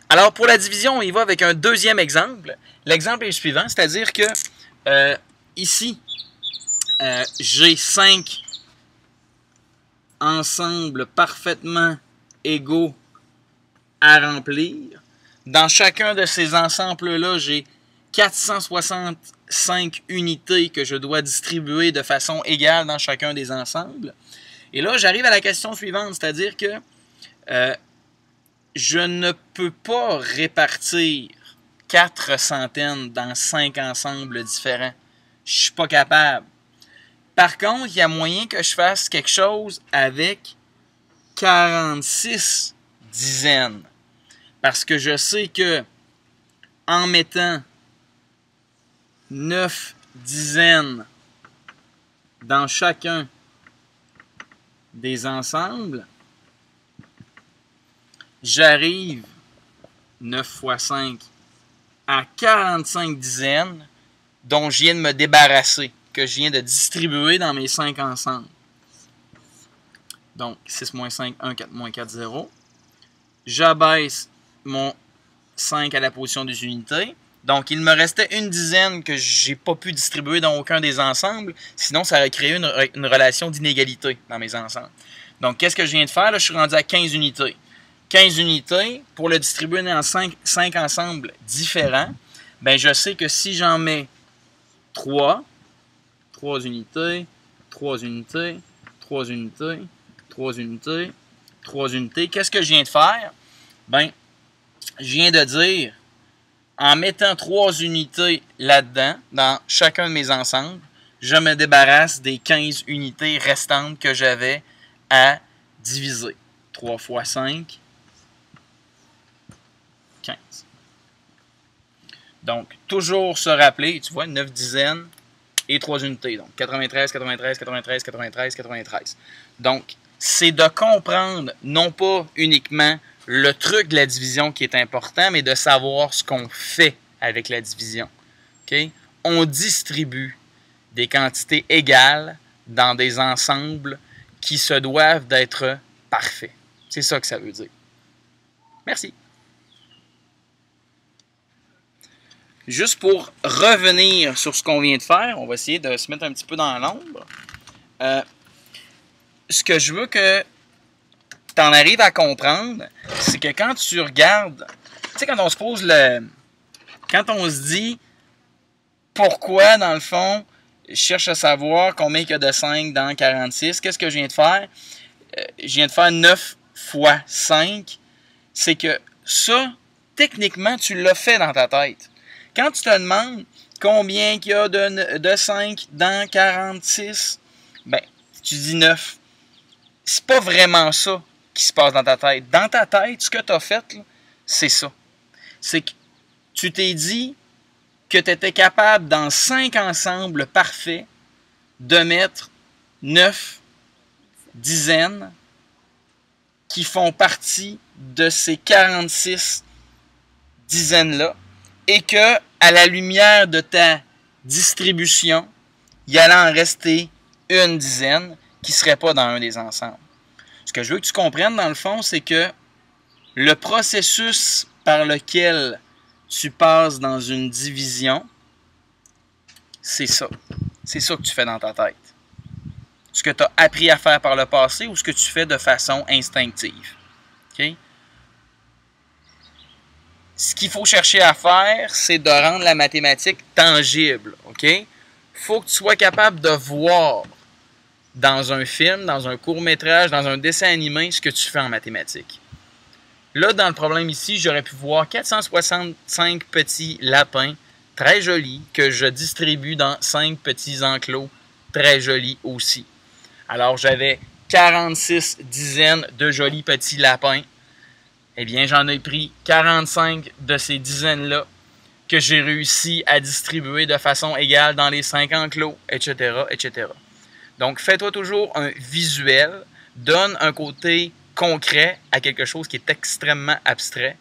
Alors, pour la division, on y va avec un deuxième exemple. L'exemple est le suivant, c'est-à-dire que ici, j'ai 5 ensembles parfaitement égaux à remplir. Dans chacun de ces ensembles-là, j'ai 465 unités que je dois distribuer de façon égale dans chacun des ensembles. Et là, j'arrive à la question suivante, c'est-à-dire que je ne peux pas répartir 4 centaines dans 5 ensembles différents. Je ne suis pas capable. Par contre, il y a moyen que je fasse quelque chose avec 46 dizaines. Parce que je sais que en mettant 9 dizaines dans chacun des ensembles, j'arrive 9 fois 5 à 45 dizaines dont je viens de me débarrasser, que je viens de distribuer dans mes 5 ensembles. Donc, 6 moins 5, 1, 4 moins 4, 0. J'abaisse mon 5 à la position des unités. Donc, il me restait une dizaine que je n'ai pas pu distribuer dans aucun des ensembles. Sinon, ça aurait créé une relation d'inégalité dans mes ensembles. Donc, qu'est-ce que je viens de faire? Là, je suis rendu à 15 unités. 15 unités, pour le distribuer dans 5 ensembles différents, ben, je sais que si j'en mets 3 unités, 3 unités, 3 unités, 3 unités, 3 unités, qu'est-ce que je viens de faire? Ben, je viens de dire, en mettant 3 unités là-dedans, dans chacun de mes ensembles, je me débarrasse des 15 unités restantes que j'avais à diviser. 3 fois 5, 15. Donc, toujours se rappeler, tu vois, 9 dizaines et 3 unités. Donc, 93, 93, 93, 93, 93. Donc, c'est de comprendre, non pas uniquement le truc de la division qui est important, mais de savoir ce qu'on fait avec la division. Okay? On distribue des quantités égales dans des ensembles qui se doivent d'être parfaits. C'est ça que ça veut dire. Merci. Juste pour revenir sur ce qu'on vient de faire, on va essayer de se mettre un petit peu dans l'ombre. Ce que je veux que tu en arrives à comprendre, c'est que quand tu regardes, tu sais, quand on se pose quand on se dit pourquoi, dans le fond, je cherche à savoir combien il y a de 5 dans 46, qu'est-ce que je viens de faire? Je viens de faire 9 fois 5. C'est que ça, techniquement, tu l'as fait dans ta tête. Quand tu te demandes combien il y a de 5 dans 46, ben, tu dis 9. C'est pas vraiment ça qui se passe dans ta tête. Dans ta tête, ce que tu as fait, c'est ça. C'est que tu t'es dit que tu étais capable, dans 5 ensembles parfaits, de mettre 9 dizaines qui font partie de ces 46 dizaines-là, et que, à la lumière de ta distribution, il allait en rester une dizaine qui ne serait pas dans un des ensembles. Ce que je veux que tu comprennes, dans le fond, c'est que le processus par lequel tu passes dans une division, c'est ça. C'est ça que tu fais dans ta tête. Ce que tu as appris à faire par le passé ou ce que tu fais de façon instinctive. Okay? Ce qu'il faut chercher à faire, c'est de rendre la mathématique tangible. Il faut que tu sois capable de voir dans un film, dans un court-métrage, dans un dessin animé, ce que tu fais en mathématiques. Là, dans le problème ici, j'aurais pu voir 465 petits lapins très jolis que je distribue dans 5 petits enclos très jolis aussi. Alors, j'avais 46 dizaines de jolis petits lapins. Eh bien, j'en ai pris 45 de ces dizaines-là que j'ai réussi à distribuer de façon égale dans les 5 enclos, etc., etc. Donc, fais-toi toujours un visuel, donne un côté concret à quelque chose qui est extrêmement abstrait